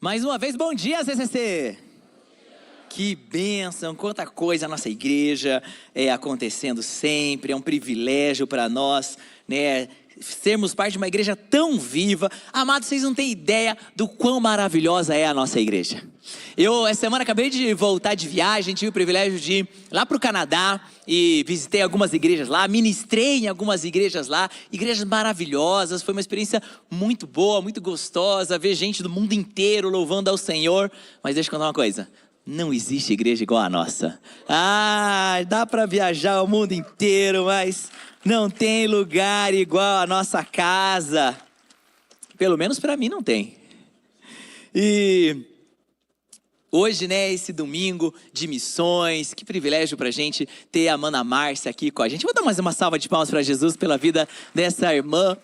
Mais uma vez, bom dia, CCC! Que bênção, quanta coisa a nossa igreja acontecendo sempre, é um privilégio para nós, né? Sermos parte de uma igreja tão viva. Amados, vocês não têm ideia do quão maravilhosa é a nossa igreja. Eu, essa semana, acabei de voltar de viagem, tive o privilégio de ir lá para o Canadá e visitei algumas igrejas lá, ministrei em algumas igrejas lá, igrejas maravilhosas. Foi uma experiência muito boa, muito gostosa, ver gente do mundo inteiro louvando ao Senhor. Mas deixa eu contar uma coisa, não existe igreja igual a nossa. Dá para viajar o mundo inteiro, mas não tem lugar igual a nossa casa. Pelo menos para mim não tem. E hoje, né, esse domingo de missões, que privilégio pra gente ter a Mana Márcia aqui com a gente. Vou dar mais uma salva de palmas para Jesus pela vida dessa irmã.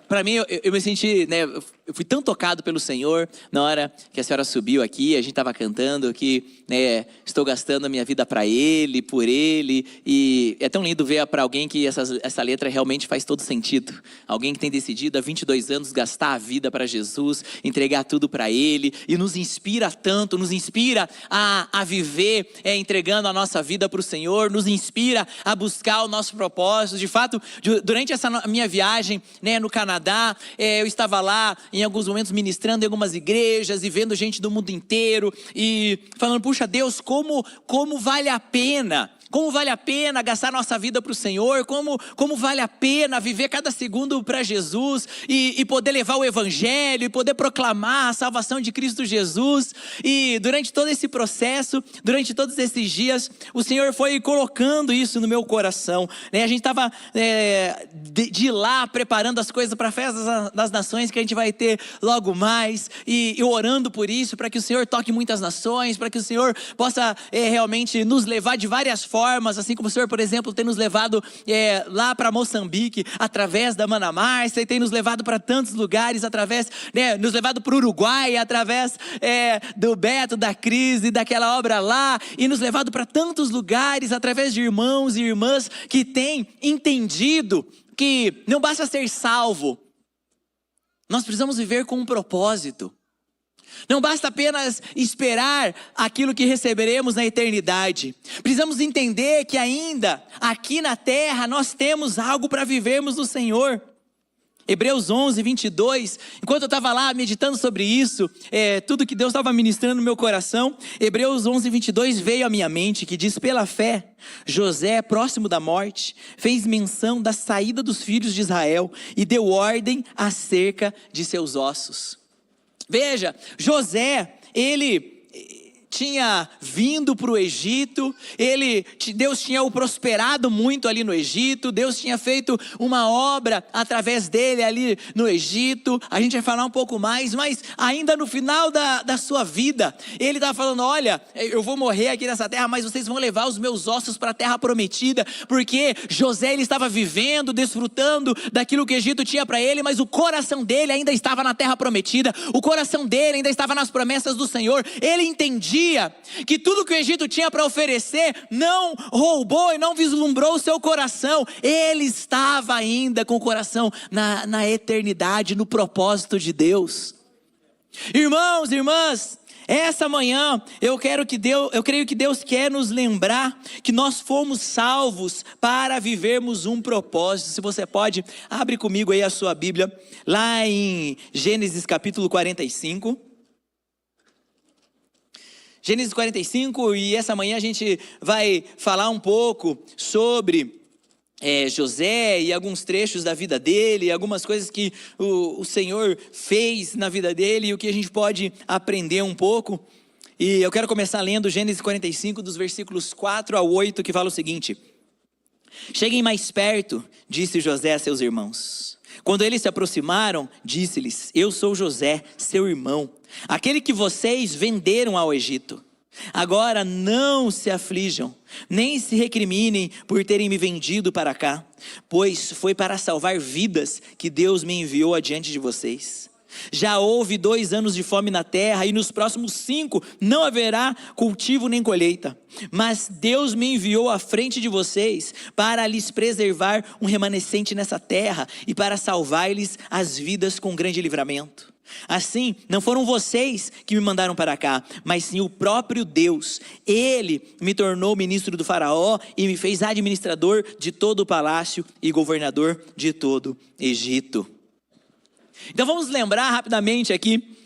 Para mim, eu me senti, né, eu fui tão tocado pelo Senhor na hora que a senhora subiu aqui, a gente estava cantando que, né, estou gastando a minha vida para Ele, por Ele, e é tão lindo ver para alguém que essa letra realmente faz todo sentido. Alguém que tem decidido há 22 anos gastar a vida para Jesus, entregar tudo para Ele, e nos inspira tanto, nos inspira a viver entregando a nossa vida para o Senhor, nos inspira a buscar o nosso propósito. De fato, durante essa minha viagem, né, no Canadá, eu estava lá em alguns momentos ministrando em algumas igrejas e vendo gente do mundo inteiro e falando, puxa Deus, como vale a pena, como vale a pena gastar nossa vida para o Senhor, como vale a pena viver cada segundo para Jesus e poder levar o Evangelho e poder proclamar a salvação de Cristo Jesus. E durante todo esse processo, durante todos esses dias, o Senhor foi colocando isso no meu coração, né? A gente estava de lá preparando as coisas para a festa das nações que a gente vai ter logo mais e orando por isso, para que o Senhor toque muitas nações, para que o Senhor possa realmente nos levar de várias formas, assim como o Senhor, por exemplo, tem nos levado lá para Moçambique, através da Mana Márcia, e tem nos levado para tantos lugares, através, né, nos levado para o Uruguai, através do Beto, da Cris e daquela obra lá, e nos levado para tantos lugares, através de irmãos e irmãs que têm entendido que não basta ser salvo, nós precisamos viver com um propósito. Não basta apenas esperar aquilo que receberemos na eternidade. Precisamos entender que ainda aqui na terra nós temos algo para vivermos no Senhor. Hebreus 11, 22, enquanto eu estava lá meditando sobre isso, tudo que Deus estava ministrando no meu coração, Hebreus 11, 22 veio à minha mente, que diz, pela fé, José, próximo da morte, fez menção da saída dos filhos de Israel e deu ordem acerca de seus ossos. Veja, José, ele tinha vindo para o Egito, Deus tinha o prosperado muito ali no Egito, Deus tinha feito uma obra através dele ali no Egito. A gente vai falar um pouco mais, mas ainda no final da sua vida, ele estava falando, olha, eu vou morrer aqui nessa terra, mas vocês vão levar os meus ossos para a terra prometida, porque José, ele estava vivendo, desfrutando daquilo que o Egito tinha para ele, mas o coração dele ainda estava na terra prometida, o coração dele ainda estava nas promessas do Senhor. Ele entendia que tudo que o Egito tinha para oferecer não roubou e não vislumbrou o seu coração. Ele estava ainda com o coração na eternidade, no propósito de Deus. Irmãos, irmãs, essa manhã eu creio que Deus quer nos lembrar que nós fomos salvos para vivermos um propósito. Se você pode, abre comigo aí a sua Bíblia, lá em Gênesis capítulo 45. Gênesis 45, e essa manhã a gente vai falar um pouco sobre José e alguns trechos da vida dele, algumas coisas que o Senhor fez na vida dele e o que a gente pode aprender um pouco. E eu quero começar lendo Gênesis 45, dos versículos 4 ao 8, que fala o seguinte: cheguem mais perto, disse José a seus irmãos. Quando eles se aproximaram, disse-lhes, eu sou José, seu irmão, aquele que vocês venderam ao Egito. Agora não se aflijam, nem se recriminem por terem me vendido para cá, pois foi para salvar vidas que Deus me enviou adiante de vocês. Já houve 2 anos de fome na terra, e nos próximos 5 não haverá cultivo nem colheita. Mas Deus me enviou à frente de vocês para lhes preservar um remanescente nessa terra e para salvar-lhes as vidas com grande livramento. Assim, não foram vocês que me mandaram para cá, mas sim o próprio Deus. Ele me tornou ministro do faraó e me fez administrador de todo o palácio e governador de todo Egito. Então vamos lembrar rapidamente aqui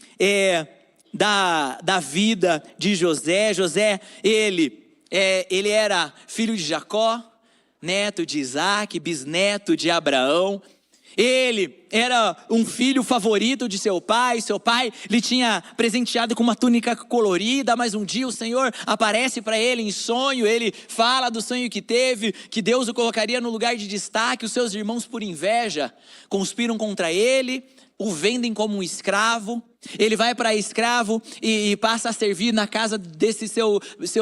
da vida de José. José, ele era filho de Jacó, neto de Isaac, bisneto de Abraão. Ele era um filho favorito de seu pai lhe tinha presenteado com uma túnica colorida, mas um dia o Senhor aparece para ele em sonho, ele fala do sonho que teve, que Deus o colocaria no lugar de destaque. Os seus irmãos, por inveja, conspiram contra ele, o vendem como um escravo. Ele vai para escravo e passa a servir na casa desse seu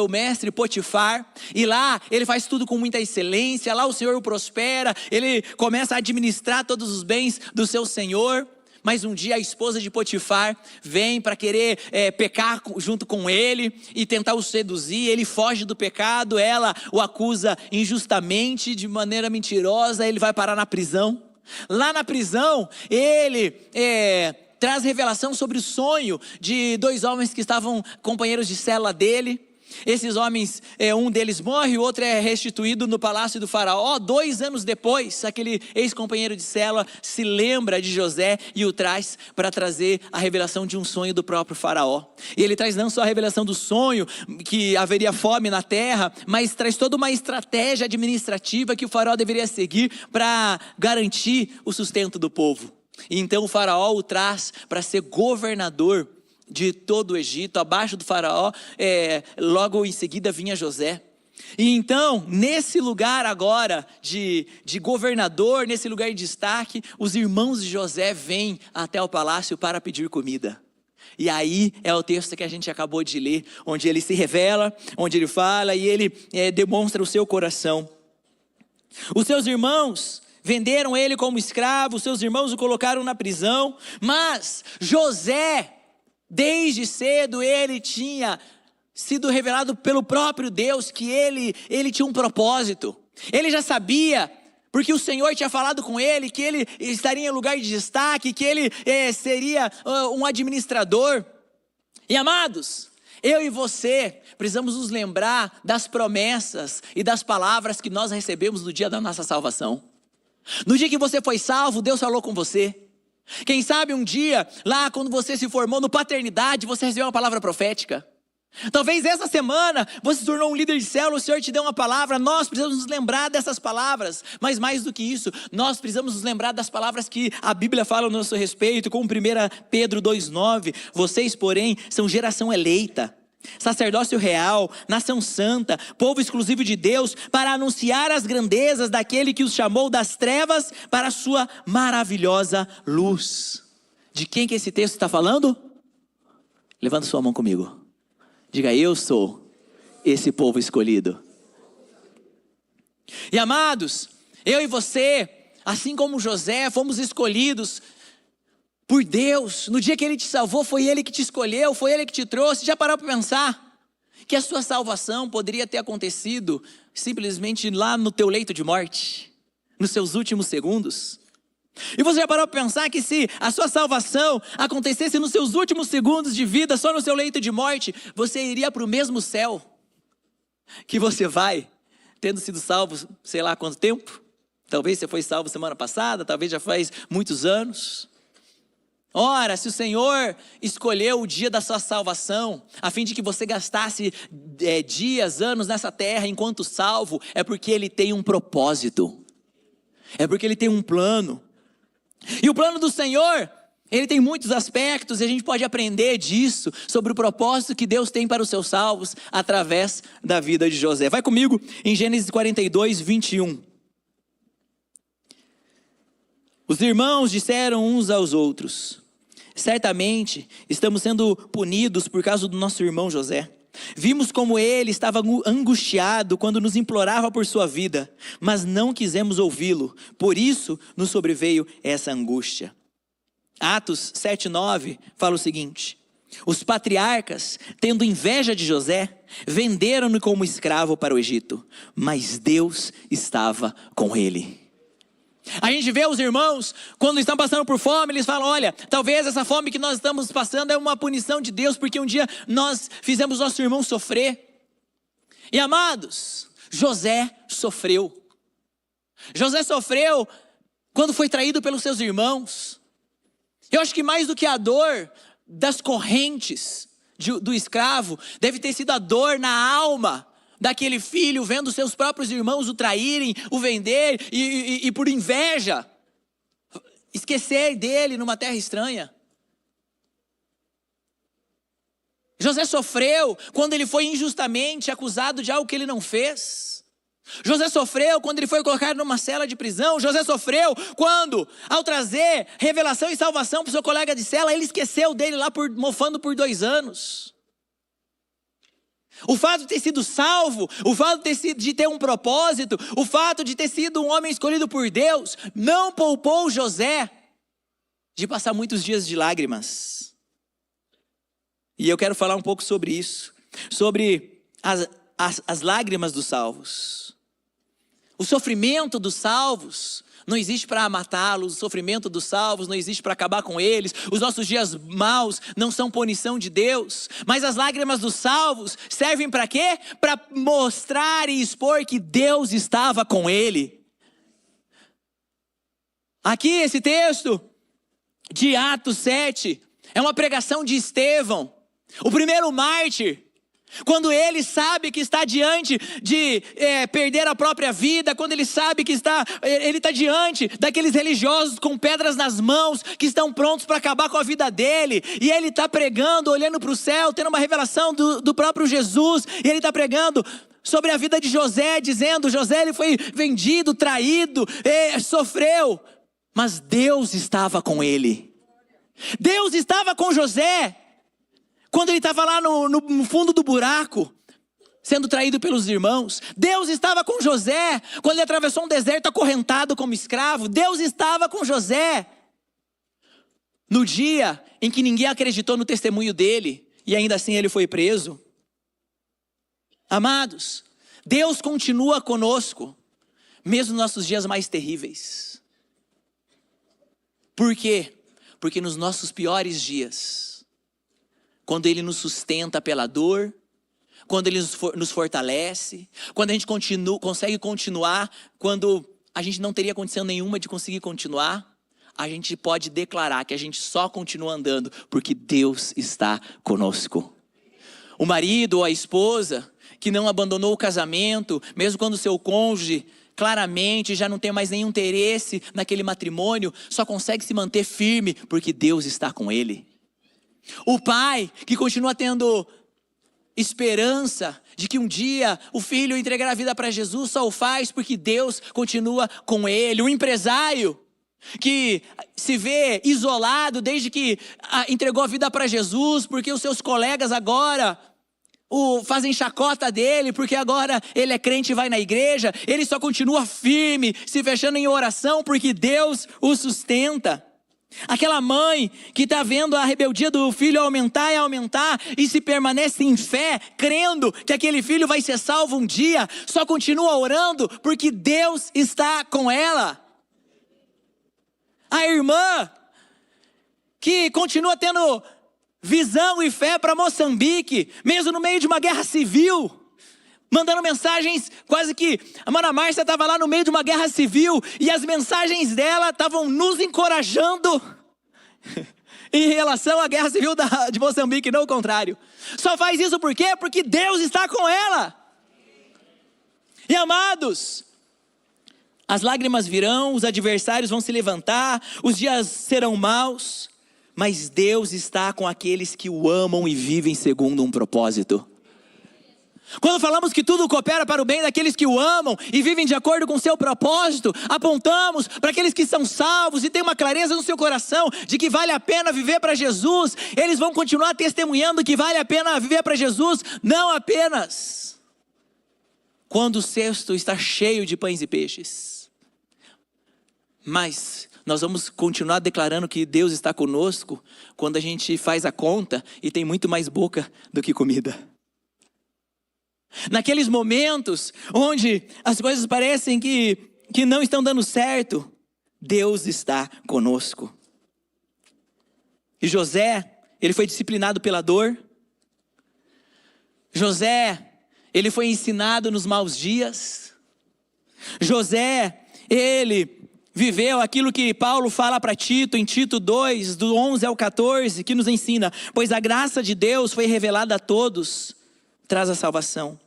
mestre Potifar, e lá ele faz tudo com muita excelência. Lá o Senhor o prospera, ele começa a administrar todos os bens do seu senhor. Mas um dia a esposa de Potifar vem para querer pecar junto com ele e tentar o seduzir. Ele foge do pecado, ela o acusa injustamente, de maneira mentirosa. Ele vai parar na prisão. Lá na prisão ele traz revelação sobre o sonho de 2 homens que estavam companheiros de cela dele. Esses homens, um deles morre, o outro é restituído no palácio do faraó. 2 anos depois, aquele ex-companheiro de cela se lembra de José e o traz para trazer a revelação de um sonho do próprio faraó. E ele traz não só a revelação do sonho, que haveria fome na terra, mas traz toda uma estratégia administrativa que o faraó deveria seguir para garantir o sustento do povo. E então o faraó o traz para ser governador de todo o Egito. Abaixo do faraó, logo em seguida vinha José. E então, nesse lugar agora de governador, nesse lugar de destaque, os irmãos de José vêm até o palácio para pedir comida. E aí é o texto que a gente acabou de ler, onde ele se revela, onde ele fala e ele demonstra o seu coração. Os seus irmãos venderam ele como escravo, seus irmãos o colocaram na prisão, mas José, desde cedo, ele tinha sido revelado pelo próprio Deus que ele tinha um propósito. Ele já sabia, porque o Senhor tinha falado com ele, que ele estaria em lugar de destaque, que ele seria um administrador. E amados, eu e você precisamos nos lembrar das promessas e das palavras que nós recebemos no dia da nossa salvação. No dia que você foi salvo, Deus falou com você. Quem sabe um dia, lá quando você se formou no paternidade, você recebeu uma palavra profética. Talvez essa semana você se tornou um líder de célula, o Senhor te deu uma palavra. Nós precisamos nos lembrar dessas palavras, mas mais do que isso, nós precisamos nos lembrar das palavras que a Bíblia fala no nosso respeito, como 1 Pedro 2,9. Vocês, porém, são geração eleita, sacerdócio real, nação santa, povo exclusivo de Deus, para anunciar as grandezas daquele que os chamou das trevas para a sua maravilhosa luz. De quem que esse texto está falando? Levanta sua mão comigo. Diga: eu sou esse povo escolhido. E amados, eu e você, assim como José, fomos escolhidos por Deus. No dia que Ele te salvou, foi Ele que te escolheu, foi Ele que te trouxe. Já parou para pensar que a sua salvação poderia ter acontecido simplesmente lá no teu leito de morte, nos seus últimos segundos? E você já parou para pensar que se a sua salvação acontecesse nos seus últimos segundos de vida, só no seu leito de morte, você iria para o mesmo céu que você vai, tendo sido salvo sei lá quanto tempo? Talvez você foi salvo semana passada, talvez já faz muitos anos. Ora, se o Senhor escolheu o dia da sua salvação, a fim de que você gastasse dias, anos nessa terra enquanto salvo, é porque Ele tem um propósito, é porque Ele tem um plano. E o plano do Senhor, ele tem muitos aspectos, e a gente pode aprender disso, sobre o propósito que Deus tem para os seus salvos, através da vida de José. Vai comigo em Gênesis 42, 21. Os irmãos disseram uns aos outros: certamente estamos sendo punidos por causa do nosso irmão José. Vimos como ele estava angustiado quando nos implorava por sua vida, mas não quisemos ouvi-lo, por isso nos sobreveio essa angústia. Atos 7:9 fala o seguinte: os patriarcas, tendo inveja de José, venderam-no como escravo para o Egito, mas Deus estava com ele. A gente vê os irmãos, quando estão passando por fome, eles falam: olha, talvez essa fome que nós estamos passando é uma punição de Deus, porque um dia nós fizemos nosso irmão sofrer. E amados, José sofreu. José sofreu quando foi traído pelos seus irmãos. Eu acho que mais do que a dor das correntes do escravo, deve ter sido a dor na alma daquele filho, vendo seus próprios irmãos o traírem, o vender, e por inveja, esquecer dele numa terra estranha. José sofreu quando ele foi injustamente acusado de algo que ele não fez. José sofreu quando ele foi colocado numa cela de prisão. José sofreu quando, ao trazer revelação e salvação para o seu colega de cela, ele esqueceu dele lá mofando por 2 anos. O fato de ter sido salvo, o fato de ter um propósito, o fato de ter sido um homem escolhido por Deus, não poupou José de passar muitos dias de lágrimas. E eu quero falar um pouco sobre isso, sobre as lágrimas dos salvos. O sofrimento dos salvos não existe para matá-los, o sofrimento dos salvos não existe para acabar com eles, os nossos dias maus não são punição de Deus, mas as lágrimas dos salvos servem para quê? Para mostrar e expor que Deus estava com ele. Aqui esse texto de Atos 7 é uma pregação de Estevão, o primeiro mártir. Quando ele sabe que está diante de perder a própria vida, quando ele sabe que ele está diante daqueles religiosos com pedras nas mãos, que estão prontos para acabar com a vida dele, e ele está pregando, olhando para o céu, tendo uma revelação do próprio Jesus, e ele está pregando sobre a vida de José, dizendo: José, ele foi vendido, traído, sofreu, mas Deus estava com ele. Deus estava com José quando ele estava lá no fundo do buraco, sendo traído pelos irmãos. Deus estava com José quando ele atravessou um deserto acorrentado como escravo. Deus estava com José no dia em que ninguém acreditou no testemunho dele, e ainda assim ele foi preso. Amados, Deus continua conosco, mesmo nos nossos dias mais terríveis. Por quê? Porque nos nossos piores dias, quando Ele nos sustenta pela dor, quando Ele nos fortalece, quando a gente consegue continuar, quando a gente não teria condição nenhuma de conseguir continuar, a gente pode declarar que a gente só continua andando porque Deus está conosco. O marido ou a esposa que não abandonou o casamento, mesmo quando o seu cônjuge claramente já não tem mais nenhum interesse naquele matrimônio, só consegue se manter firme porque Deus está com ele. O pai que continua tendo esperança de que um dia o filho entregará a vida para Jesus, só o faz porque Deus continua com ele. O empresário que se vê isolado desde que entregou a vida para Jesus, porque os seus colegas agora fazem chacota dele, porque agora ele é crente e vai na igreja, ele só continua firme, se fechando em oração, porque Deus o sustenta. Aquela mãe que está vendo a rebeldia do filho aumentar e aumentar, e se permanece em fé, crendo que aquele filho vai ser salvo um dia, só continua orando, porque Deus está com ela. A irmã que continua tendo visão e fé para Moçambique, mesmo no meio de uma guerra civil, mandando mensagens, quase que a Mana Márcia estava lá no meio de uma guerra civil, e as mensagens dela estavam nos encorajando em relação à guerra civil de Moçambique, não o contrário. Só faz isso por quê? Porque Deus está com ela. E amados, as lágrimas virão, os adversários vão se levantar, os dias serão maus, mas Deus está com aqueles que o amam e vivem segundo um propósito. Quando falamos que tudo coopera para o bem daqueles que o amam e vivem de acordo com o seu propósito, apontamos para aqueles que são salvos e têm uma clareza no seu coração de que vale a pena viver para Jesus. Eles vão continuar testemunhando que vale a pena viver para Jesus, não apenas quando o cesto está cheio de pães e peixes, Mas nós vamos continuar declarando que Deus está conosco quando a gente faz a conta e tem muito mais boca do que comida. Naqueles momentos onde as coisas parecem que não estão dando certo, Deus está conosco. E José, ele foi disciplinado pela dor. José, ele foi ensinado nos maus dias. José, ele viveu aquilo que Paulo fala para Tito, em Tito 2, do 11 ao 14, que nos ensina: pois a graça de Deus foi revelada a todos, traz a salvação.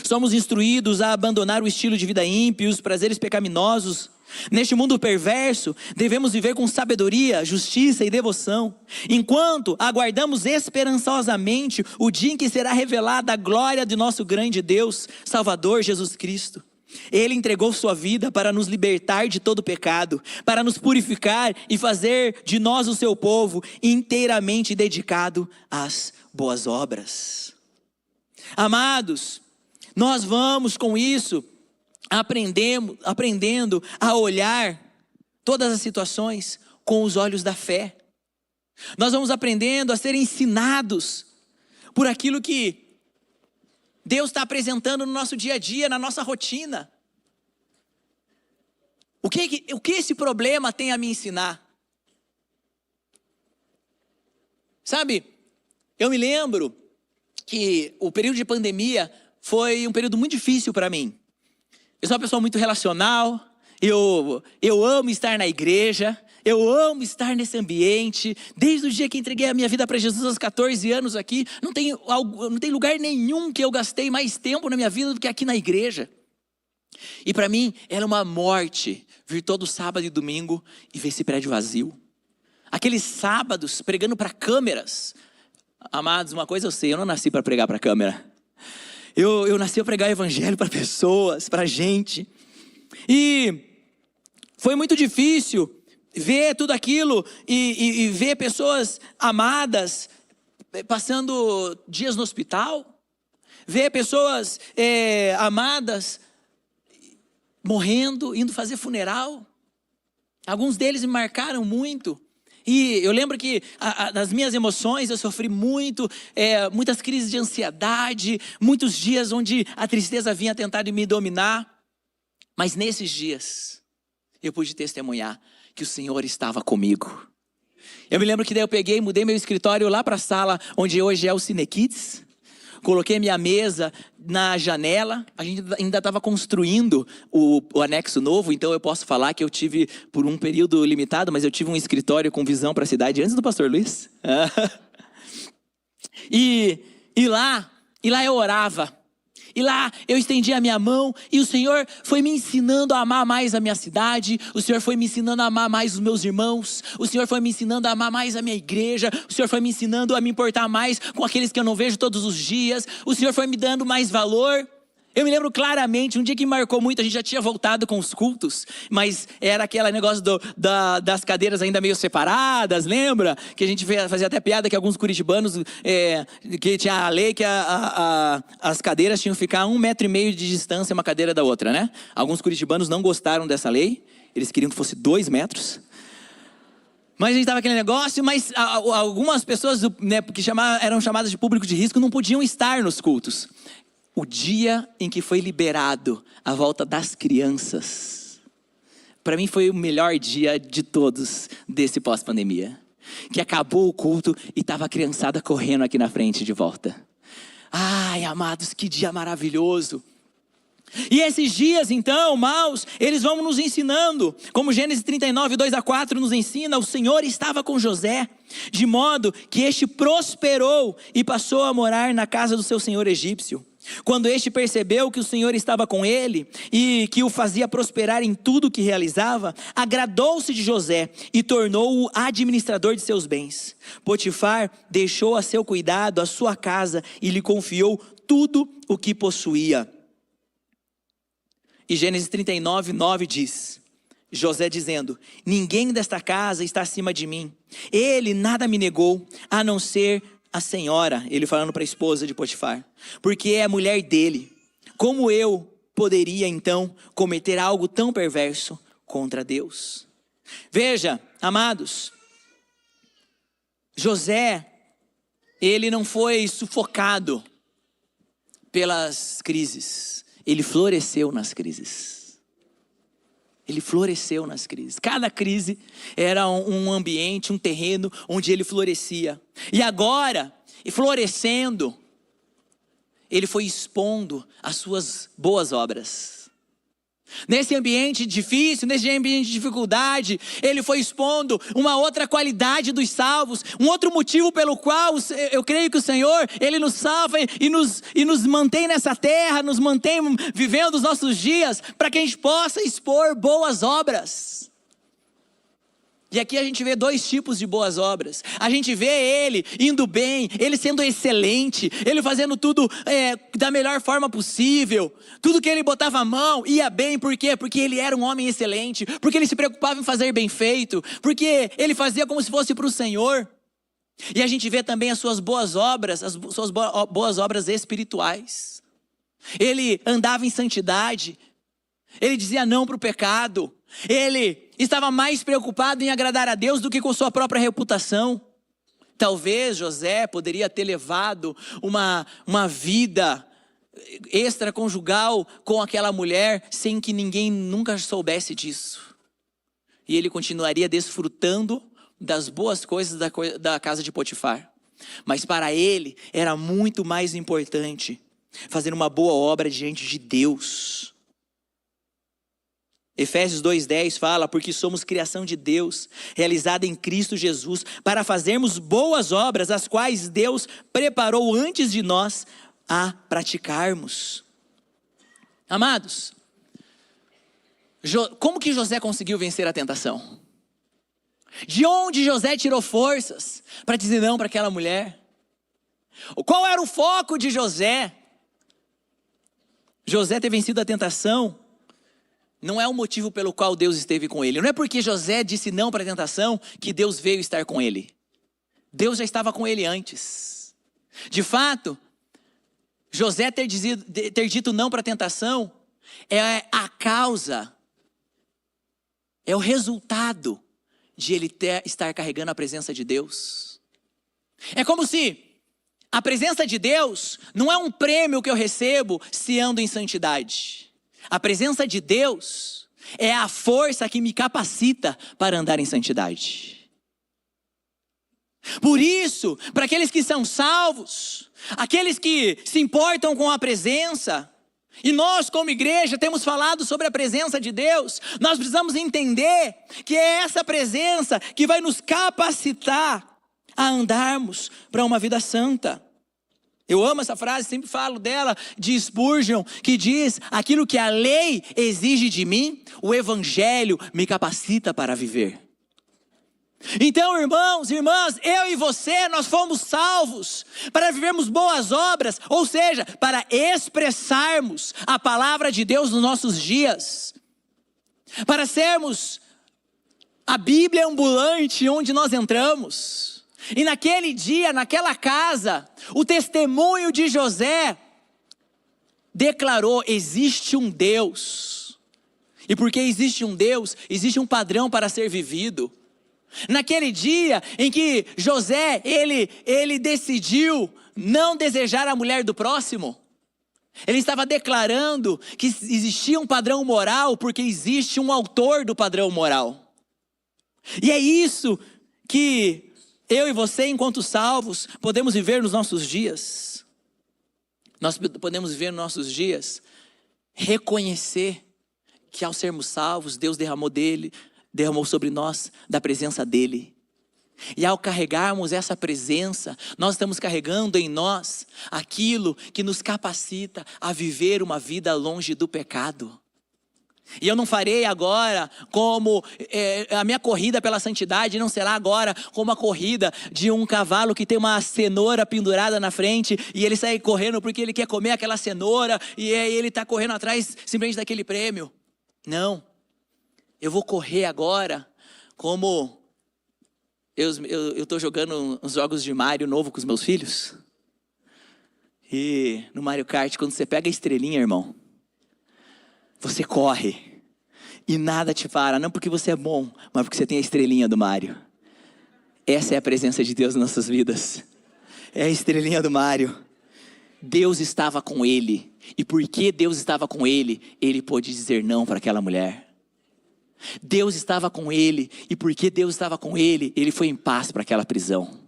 Somos instruídos a abandonar o estilo de vida ímpio e os prazeres pecaminosos. Neste mundo perverso, devemos viver com sabedoria, justiça e devoção, enquanto aguardamos esperançosamente o dia em que será revelada a glória de nosso grande Deus, Salvador Jesus Cristo. Ele entregou sua vida para nos libertar de todo pecado, para nos purificar e fazer de nós o seu povo inteiramente dedicado às boas obras. Amados, nós vamos com isso aprendendo a olhar todas as situações com os olhos da fé. Nós vamos aprendendo a ser ensinados por aquilo que Deus está apresentando no nosso dia a dia, na nossa rotina. O que esse problema tem a me ensinar? Sabe, eu me lembro que o período de pandemia foi um período muito difícil para mim. Eu sou uma pessoa muito relacional, eu amo estar na igreja, eu amo estar nesse ambiente. Desde o dia que entreguei a minha vida para Jesus aos 14 anos aqui, não tem lugar nenhum que eu gastei mais tempo na minha vida do que aqui na igreja. E para mim era uma morte vir todo sábado e domingo e ver esse prédio vazio. Aqueles sábados pregando para câmeras. Amados, uma coisa eu sei, eu não nasci para pregar para câmera. Eu nasci para pregar o evangelho para pessoas, para gente. E foi muito difícil ver tudo aquilo e ver pessoas amadas passando dias no hospital. Ver pessoas amadas morrendo, indo fazer funeral. Alguns deles me marcaram muito. E eu lembro que nas minhas emoções eu sofri muitas crises de ansiedade, muitos dias onde a tristeza vinha tentar me dominar. Mas nesses dias eu pude testemunhar que o Senhor estava comigo. Eu me lembro que daí eu mudei meu escritório lá para a sala onde hoje é o Cine Kids. Coloquei minha mesa na janela. A gente ainda estava construindo o anexo novo, então eu posso falar que eu tive, por um período limitado, mas eu tive um escritório com visão para a cidade antes do pastor Luiz. E lá eu orava. E lá eu estendi a minha mão e o Senhor foi me ensinando a amar mais a minha cidade. O Senhor foi me ensinando a amar mais os meus irmãos. O Senhor foi me ensinando a amar mais a minha igreja. O Senhor foi me ensinando a me importar mais com aqueles que eu não vejo todos os dias. O Senhor foi me dando mais valor. Eu me lembro claramente, um dia que me marcou muito, a gente já tinha voltado com os cultos, mas era aquele negócio das cadeiras ainda meio separadas, lembra? Que a gente fazia até piada que alguns curitibanos, que tinha a lei que as cadeiras tinham que ficar 1,5 metro de distância uma cadeira da outra, né? Alguns curitibanos não gostaram dessa lei, eles queriam que fosse 2 metros. Mas a gente estava aquele negócio, mas algumas pessoas, né, que eram chamadas de público de risco não podiam estar nos cultos. O dia em que foi liberado a volta das crianças, para mim foi o melhor dia de todos desse pós-pandemia. Que acabou o culto e estava a criançada correndo aqui na frente de volta. Ai, amados, que dia maravilhoso. E esses dias então, maus, eles vão nos ensinando, como Gênesis 39, 2-4 nos ensina, o Senhor estava com José, de modo que este prosperou e passou a morar na casa do seu senhor egípcio. Quando este percebeu que o Senhor estava com ele e que o fazia prosperar em tudo que realizava, agradou-se de José e tornou-o administrador de seus bens. Potifar deixou a seu cuidado a sua casa e lhe confiou tudo o que possuía. E Gênesis 39, 9 diz, José dizendo, ninguém desta casa está acima de mim. Ele nada me negou, a não ser a senhora, ele falando para a esposa de Potifar, porque é a mulher dele. Como eu poderia então cometer algo tão perverso contra Deus. Veja, amados, José, ele não foi sufocado pelas crises, ele floresceu nas crises. Ele floresceu nas crises. Cada crise era um ambiente, um terreno onde ele florescia. E agora, florescendo, ele foi expondo as suas boas obras. Nesse ambiente difícil, nesse ambiente de dificuldade, ele foi expondo uma outra qualidade dos salvos, um outro motivo pelo qual eu creio que o Senhor, Ele nos salva e nos mantém nessa terra, nos mantém vivendo os nossos dias, para que a gente possa expor boas obras. E aqui a gente vê dois tipos de boas obras. A gente vê ele indo bem, ele sendo excelente, ele fazendo tudo da melhor forma possível. Tudo que ele botava a mão ia bem, por quê? Porque ele era um homem excelente, porque ele se preocupava em fazer bem feito, porque ele fazia como se fosse para o Senhor. E a gente vê também as suas boas obras, boas obras espirituais. Ele andava em santidade, ele dizia não para o pecado, ele estava mais preocupado em agradar a Deus do que com sua própria reputação. Talvez José poderia ter levado uma vida extraconjugal com aquela mulher sem que ninguém nunca soubesse disso. E ele continuaria desfrutando das boas coisas da casa de Potifar. Mas para ele era muito mais importante fazer uma boa obra diante de Deus. Efésios 2:10 fala, porque somos criação de Deus, realizada em Cristo Jesus, para fazermos boas obras, as quais Deus preparou antes de nós a praticarmos. Amados, como que José conseguiu vencer a tentação? De onde José tirou forças para dizer não para aquela mulher? Qual era o foco de José? José ter vencido a tentação não é o motivo pelo qual Deus esteve com ele. Não é porque José disse não para a tentação que Deus veio estar com ele. Deus já estava com ele antes. De fato, José ter dito não para a tentação é a causa, é o resultado de ele estar carregando a presença de Deus. É como se a presença de Deus não é um prêmio que eu recebo se ando em santidade. A presença de Deus é a força que me capacita para andar em santidade. Por isso, para aqueles que são salvos, aqueles que se importam com a presença, e nós como igreja temos falado sobre a presença de Deus, nós precisamos entender que é essa presença que vai nos capacitar a andarmos para uma vida santa. Eu amo essa frase, sempre falo dela, de Spurgeon, que diz: aquilo que a lei exige de mim, o evangelho me capacita para viver. Então, irmãos, irmãs, eu e você, nós fomos salvos para vivermos boas obras, ou seja, para expressarmos a palavra de Deus nos nossos dias, para sermos a Bíblia ambulante onde nós entramos. E naquele dia, naquela casa, o testemunho de José declarou: existe um Deus. E porque existe um Deus, existe um padrão para ser vivido. Naquele dia em que José, ele decidiu não desejar a mulher do próximo, ele estava declarando que existia um padrão moral, porque existe um autor do padrão moral. E é isso que eu e você, enquanto salvos, podemos viver nos nossos dias. Nós podemos viver nos nossos dias, reconhecer que ao sermos salvos, Deus derramou sobre nós da presença dele. E ao carregarmos essa presença, nós estamos carregando em nós aquilo que nos capacita a viver uma vida longe do pecado. E eu não farei agora como a minha corrida pela santidade não será agora como a corrida de um cavalo que tem uma cenoura pendurada na frente e ele sai correndo porque ele quer comer aquela cenoura e aí ele está correndo atrás simplesmente daquele prêmio. Não, eu vou correr agora como eu estou jogando uns jogos de Mario novo com os meus filhos. E no Mario Kart, quando você pega a estrelinha, irmão, você corre. e nada te para, não porque você é bom, mas porque você tem a estrelinha do Mário. Essa é a presença de Deus nas nossas vidas. É a estrelinha do Mário. Deus estava com ele, e porque Deus estava com ele, ele pôde dizer não para aquela mulher. Deus estava com ele, e porque Deus estava com ele, ele foi em paz para aquela prisão.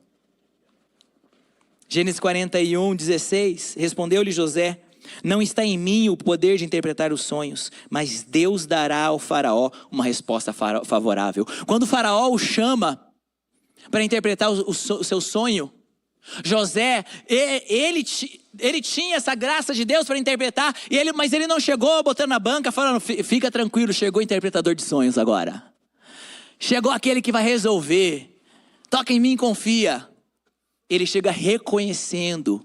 Gênesis 41, 16, respondeu-lhe José: não está em mim o poder de interpretar os sonhos, mas Deus dará ao faraó uma resposta favorável. Quando o faraó o chama para interpretar o seu sonho, José, ele tinha essa graça de Deus para interpretar, mas ele não chegou botando na banca falando: fica tranquilo, chegou o interpretador de sonhos agora. Chegou aquele que vai resolver, toca em mim, confia. Ele chega reconhecendo,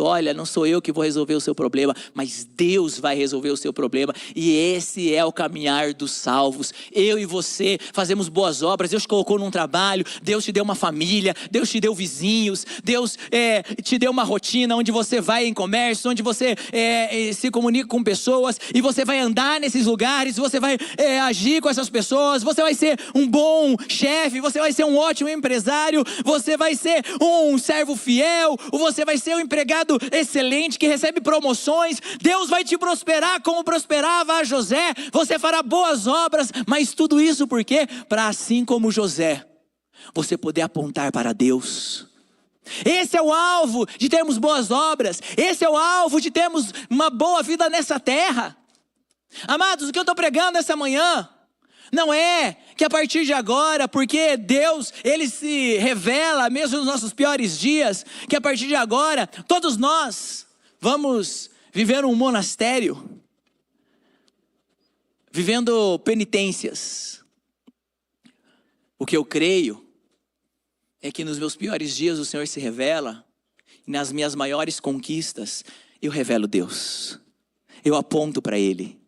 olha, não sou eu que vou resolver o seu problema, mas Deus vai resolver o seu problema. E esse é o caminhar dos salvos. Eu e você fazemos boas obras. Deus te colocou num trabalho, Deus te deu uma família, Deus te deu vizinhos, Deus te deu uma rotina onde você vai em comércio, onde você se comunica com pessoas, e você vai andar nesses lugares, você vai agir com essas pessoas, você vai ser um bom chefe, você vai ser um ótimo empresário, você vai ser um servo fiel, você vai ser um empregado excelente que recebe promoções. Deus vai te prosperar como prosperava a José. Você fará boas obras, mas tudo isso por quê? Para, assim como José, você poder apontar para Deus. Esse é o alvo de termos boas obras. Esse é o alvo de termos uma boa vida nessa terra. Amados, o que eu estou pregando essa manhã não é que a partir de agora, porque Deus, Ele se revela mesmo nos nossos piores dias, que a partir de agora, todos nós vamos viver um monastério, vivendo penitências. O que eu creio é que nos meus piores dias o Senhor se revela, e nas minhas maiores conquistas eu revelo Deus, eu aponto para Ele.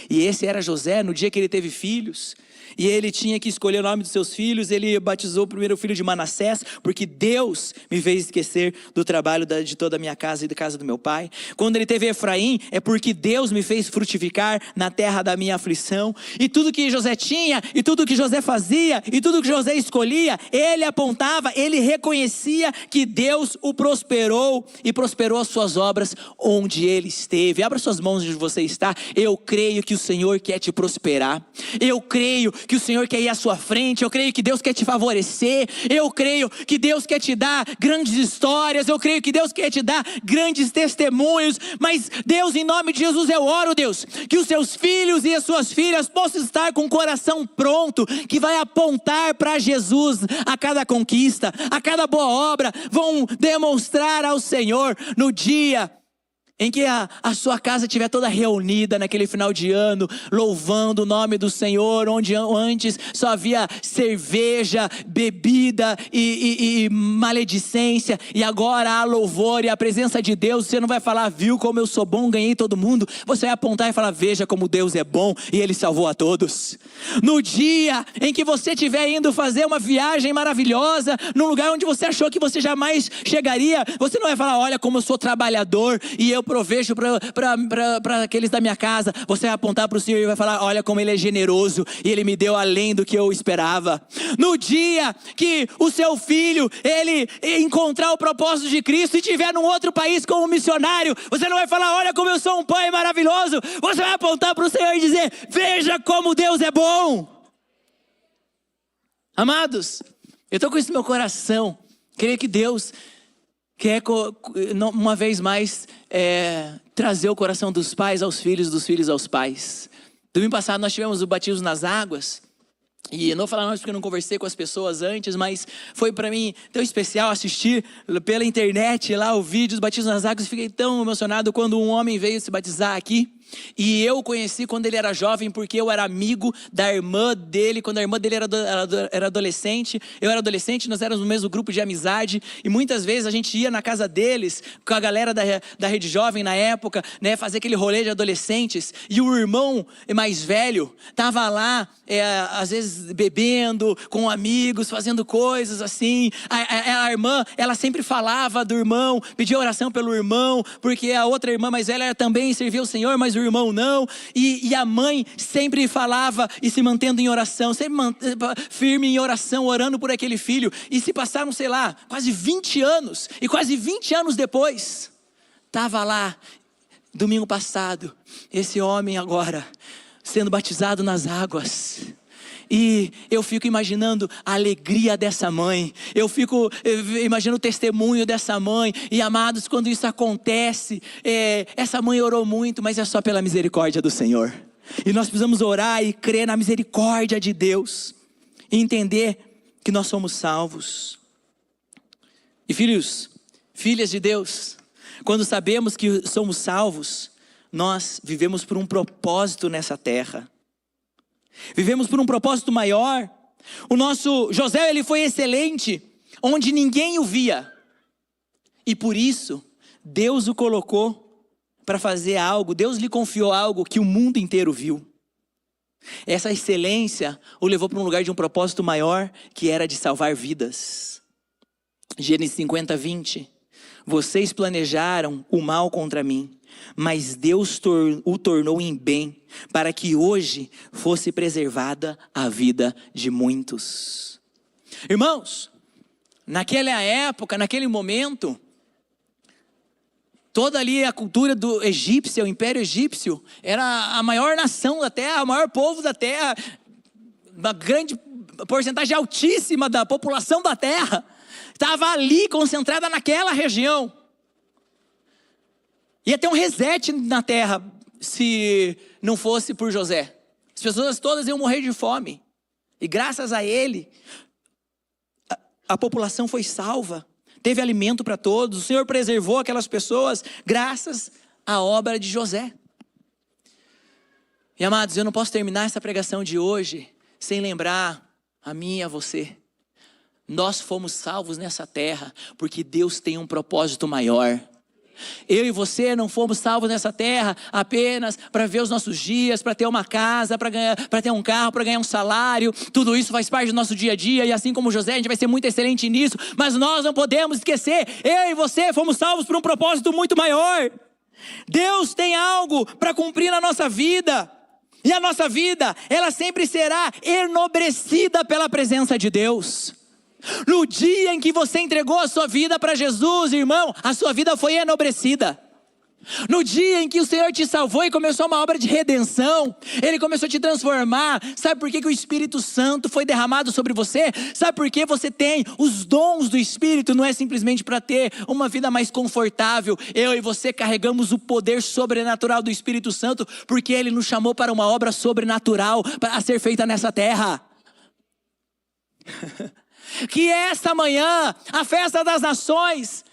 E esse era José no dia que ele teve filhos, e ele tinha que escolher o nome dos seus filhos. Ele batizou o primeiro filho de Manassés, porque Deus me fez esquecer do trabalho de toda a minha casa e da casa do meu pai. Quando ele teve Efraim, é porque Deus me fez frutificar na terra da minha aflição. E tudo que José tinha, e tudo que José fazia, e tudo que José escolhia, ele apontava, ele reconhecia que Deus o prosperou, e prosperou as suas obras onde ele esteve. Abra suas mãos onde você está. Eu creio que o Senhor quer te prosperar. Eu creio que o Senhor quer ir à sua frente. Eu creio que Deus quer te favorecer. Eu creio que Deus quer te dar grandes histórias. Eu creio que Deus quer te dar grandes testemunhos. Mas Deus, em nome de Jesus, eu oro, Deus, que os seus filhos e as suas filhas possam estar com o coração pronto, que vai apontar para Jesus a cada conquista, a cada boa obra. Vão demonstrar ao Senhor no dia em que a sua casa estiver toda reunida naquele final de ano, louvando o nome do Senhor, onde antes só havia cerveja, bebida e maledicência, e agora há louvor e a presença de Deus. Você não vai falar: viu como eu sou bom, ganhei todo mundo. Você vai apontar e falar: veja como Deus é bom e Ele salvou a todos. No dia em que você estiver indo fazer uma viagem maravilhosa, num lugar onde você achou que você jamais chegaria, você não vai falar: olha como eu sou trabalhador e eu provejo para aqueles da minha casa. Você vai apontar para o Senhor e vai falar: olha como Ele é generoso e Ele me deu além do que eu esperava. No dia que o seu filho, ele encontrar o propósito de Cristo e estiver num outro país como missionário, você não vai falar: olha como eu sou um pai maravilhoso. Você vai apontar para o Senhor e dizer: veja como Deus é bom. Amados, eu estou com isso no meu coração. Creio que Deus quer uma vez mais trazer o coração dos pais aos filhos, dos filhos aos pais. Domingo passado nós tivemos o batismo nas águas. E eu não vou falar mais porque eu não conversei com as pessoas antes, mas foi para mim tão especial assistir pela internet lá o vídeo dos batismos nas águas. Fiquei tão emocionado quando um homem veio se batizar aqui. E eu o conheci quando ele era jovem, porque eu era amigo da irmã dele. Quando a irmã dele era adolescente, eu era adolescente, nós éramos no mesmo grupo de amizade. E muitas vezes a gente ia na casa deles, com a galera da Rede Jovem na época, né, fazer aquele rolê de adolescentes. E o irmão mais velho estava lá, às vezes bebendo, com amigos, fazendo coisas assim. A irmã, ela sempre falava do irmão, pedia oração pelo irmão, porque a outra irmã mais velha também servia o Senhor, mas mas o irmão não. E a mãe sempre falava e se mantendo em oração, sempre firme em oração, orando por aquele filho. E se passaram, sei lá, quase 20 anos. E quase 20 anos depois, estava lá, domingo passado, esse homem agora, sendo batizado nas águas. E eu fico imaginando a alegria dessa mãe, eu fico imaginando o testemunho dessa mãe. E amados, quando isso acontece, essa mãe orou muito, mas é só pela misericórdia do Senhor. E nós precisamos orar e crer na misericórdia de Deus, e entender que nós somos salvos. E filhos, filhas de Deus, quando sabemos que somos salvos, nós vivemos por um propósito nessa terra. Vivemos por um propósito maior. O nosso José, ele foi excelente onde ninguém o via. E por isso, Deus o colocou para fazer algo. Deus lhe confiou algo que o mundo inteiro viu. Essa excelência o levou para um lugar de um propósito maior, que era de salvar vidas. Gênesis 50, 20. Vocês planejaram o mal contra mim, mas Deus o tornou em bem, para que hoje fosse preservada a vida de muitos. Irmãos, naquela época, naquele momento, toda ali a cultura do egípcio, o império egípcio, era a maior nação da terra, o maior povo da terra, uma grande porcentagem altíssima da população da terra estava ali concentrada naquela região. Ia ter um reset na terra se não fosse por José. As pessoas todas iam morrer de fome. E graças a ele, a população foi salva. Teve alimento para todos. O Senhor preservou aquelas pessoas graças à obra de José. E amados, eu não posso terminar essa pregação de hoje sem lembrar a mim e a você. Nós fomos salvos nessa terra porque Deus tem um propósito maior. Eu e você não fomos salvos nessa terra apenas para ver os nossos dias, para ter uma casa, para ter um carro, para ganhar um salário. Tudo isso faz parte do nosso dia a dia, e assim como José, a gente vai ser muito excelente nisso. Mas nós não podemos esquecer, eu e você fomos salvos por um propósito muito maior. Deus tem algo para cumprir na nossa vida, e a nossa vida, ela sempre será enobrecida pela presença de Deus. No dia em que você entregou a sua vida para Jesus, irmão, a sua vida foi enobrecida. No dia em que o Senhor te salvou e começou uma obra de redenção, Ele começou a te transformar. Sabe por que o Espírito Santo foi derramado sobre você? Sabe por que você tem os dons do Espírito? Não é simplesmente para ter uma vida mais confortável. Eu e você carregamos o poder sobrenatural do Espírito Santo, porque Ele nos chamou para uma obra sobrenatural a ser feita nessa terra. Que essa manhã, a festa das nações,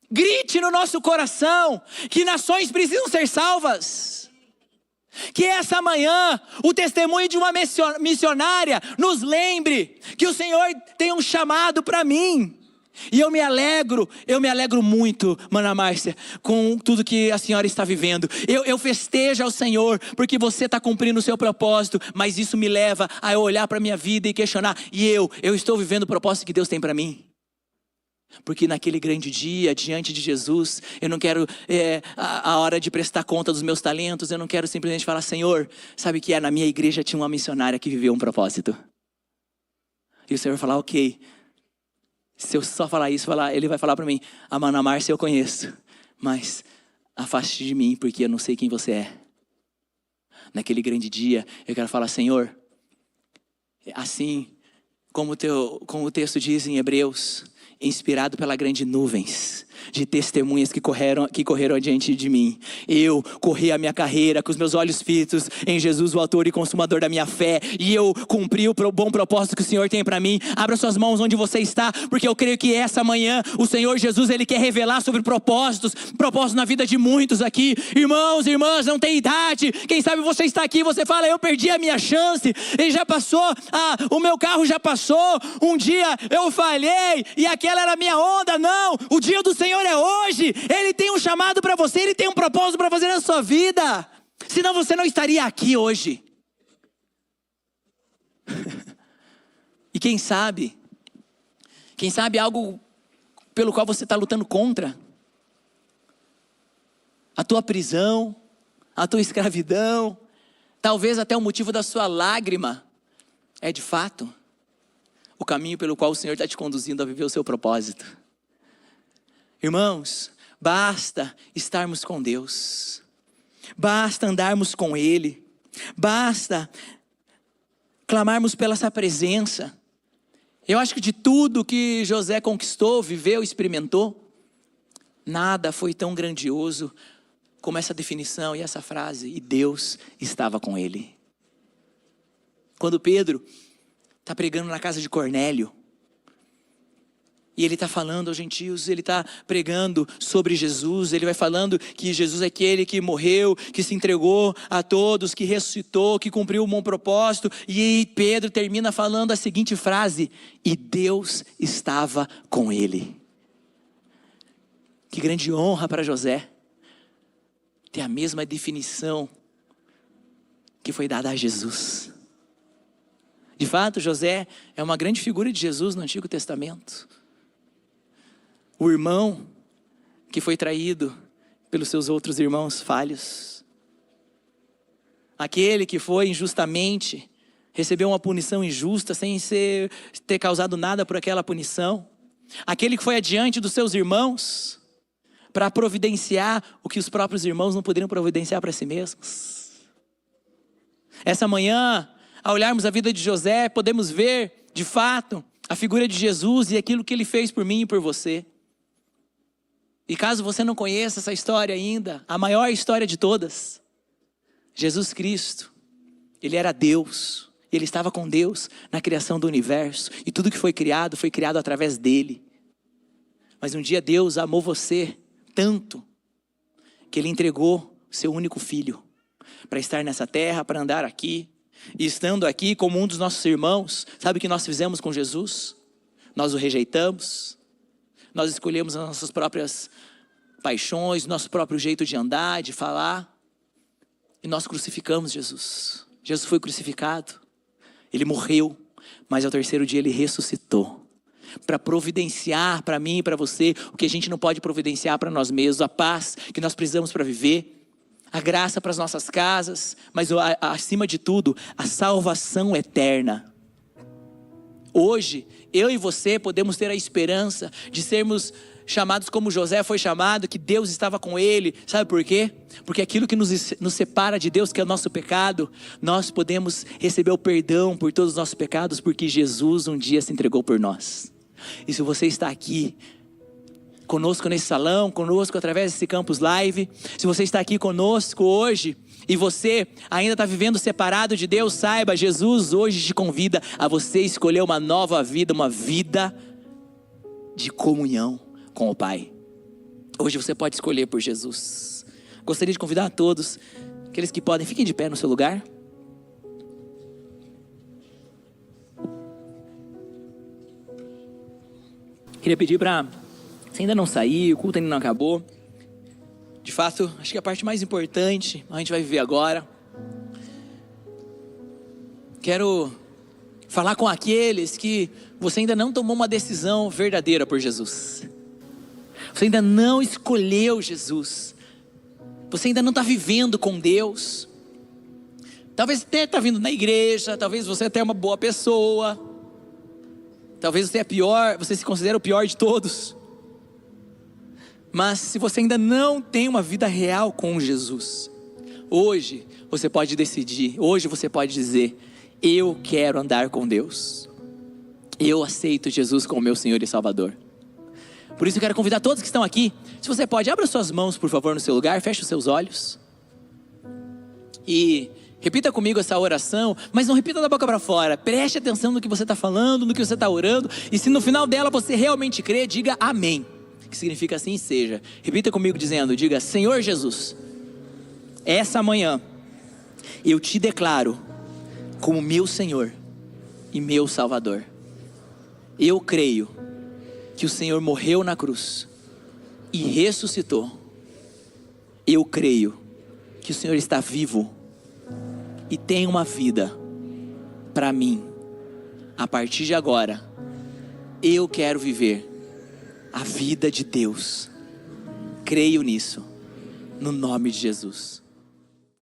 grite no nosso coração que nações precisam ser salvas. Que essa manhã, o testemunho de uma missionária nos lembre que o Senhor tem um chamado para mim. E eu me alegro muito, Mana Márcia, com tudo que a senhora está vivendo. Eu festejo ao Senhor, porque você está cumprindo o seu propósito. Mas isso me leva a olhar para a minha vida e questionar. E eu estou vivendo o propósito que Deus tem para mim? Porque naquele grande dia, diante de Jesus, eu não quero a hora de prestar conta dos meus talentos. Eu não quero simplesmente falar, Senhor, sabe que na minha igreja tinha uma missionária que viveu um propósito. E o Senhor vai falar, ok. Se eu só falar isso, Ele vai falar para mim, a Mana Márcia eu conheço, mas afaste de mim, porque eu não sei quem você é. Naquele grande dia, eu quero falar, Senhor, assim como o texto diz em Hebreus, inspirado pela grande nuvens de testemunhas que correram adiante de mim. Eu corri a minha carreira com os meus olhos fitos em Jesus, o autor e consumador da minha fé, e eu cumpri o bom propósito que o Senhor tem para mim. Abra suas mãos onde você está, porque eu creio que essa manhã o Senhor Jesus, Ele quer revelar sobre propósitos na vida de muitos aqui. Irmãos e irmãs, não tem idade. Quem sabe você está aqui, você fala, eu perdi a minha chance, ele já passou, o meu carro já passou, um dia eu falhei e aquela era a minha onda. Não, o dia do Senhor é hoje. Ele tem um chamado para você, Ele tem um propósito para fazer na sua vida. Senão você não estaria aqui hoje. E quem sabe algo pelo qual você está lutando contra. A tua prisão, a tua escravidão, talvez até o motivo da sua lágrima, é de fato o caminho pelo qual o Senhor está te conduzindo a viver o seu propósito. Irmãos, basta estarmos com Deus, basta andarmos com Ele, basta clamarmos pela essa presença. Eu acho que de tudo que José conquistou, viveu, experimentou, nada foi tão grandioso como essa definição e essa frase: e Deus estava com ele. Quando Pedro está pregando na casa de Cornélio, e ele está falando aos gentios, ele está pregando sobre Jesus, ele vai falando que Jesus é aquele que morreu, que se entregou a todos, que ressuscitou, que cumpriu um bom propósito, e aí Pedro termina falando a seguinte frase: e Deus estava com ele. Que grande honra para José ter a mesma definição que foi dada a Jesus. De fato, José é uma grande figura de Jesus no Antigo Testamento. O irmão que foi traído pelos seus outros irmãos falhos. Aquele que foi injustamente, recebeu uma punição injusta sem ter causado nada por aquela punição. Aquele que foi adiante dos seus irmãos para providenciar o que os próprios irmãos não poderiam providenciar para si mesmos. Essa manhã, ao olharmos a vida de José, podemos ver, de fato, a figura de Jesus e aquilo que ele fez por mim e por você. E caso você não conheça essa história ainda, a maior história de todas, Jesus Cristo, ele era Deus, ele estava com Deus na criação do universo, e tudo que foi criado através dele. Mas um dia Deus amou você tanto, que ele entregou seu único filho, para estar nessa terra, para andar aqui, e estando aqui como um dos nossos irmãos, sabe o que nós fizemos com Jesus? Nós o rejeitamos, nós escolhemos as nossas próprias paixões, nosso próprio jeito de andar, de falar, e nós crucificamos Jesus. Jesus foi crucificado, ele morreu, mas ao terceiro dia ele ressuscitou, para providenciar para mim e para você o que a gente não pode providenciar para nós mesmos, a paz que nós precisamos para viver, a graça para as nossas casas, mas acima de tudo, a salvação eterna. Hoje, eu e você podemos ter a esperança de sermos chamados como José foi chamado, que Deus estava com ele. Sabe por quê? Porque aquilo que nos separa de Deus, que é o nosso pecado, nós podemos receber o perdão por todos os nossos pecados, porque Jesus um dia se entregou por nós. E se você está aqui conosco nesse salão, conosco através desse Campus Live, se você está aqui conosco hoje e você ainda está vivendo separado de Deus, saiba, Jesus hoje te convida a você escolher uma nova vida, uma vida de comunhão com o Pai. Hoje você pode escolher por Jesus. Gostaria de convidar a todos, aqueles que podem, fiquem de pé no seu lugar. Queria pedir para, se ainda não saiu, o culto ainda não acabou, de fato, acho que a parte mais importante a gente vai viver agora. Quero falar com aqueles que você ainda não tomou uma decisão verdadeira por Jesus. Você ainda não escolheu Jesus. Você ainda não está vivendo com Deus. Talvez até está vindo na igreja, talvez você até é uma boa pessoa. Talvez você é pior, você se considera o pior de todos. Mas se você ainda não tem uma vida real com Jesus, hoje você pode decidir, hoje você pode dizer: eu quero andar com Deus. Eu aceito Jesus como meu Senhor e Salvador. Por isso eu quero convidar todos que estão aqui, se você pode, abra suas mãos por favor no seu lugar, feche os seus olhos. E repita comigo essa oração, mas não repita da boca para fora. Preste atenção no que você está falando, no que você está orando. E se no final dela você realmente crê, diga amém. Que significa assim seja. Repita comigo dizendo, diga: Senhor Jesus, essa manhã eu te declaro como meu Senhor e meu Salvador. Eu creio que o Senhor morreu na cruz e ressuscitou. Eu creio que o Senhor está vivo e tem uma vida para mim. A partir de agora, eu quero viver a vida de Deus. Creio nisso, no nome de Jesus.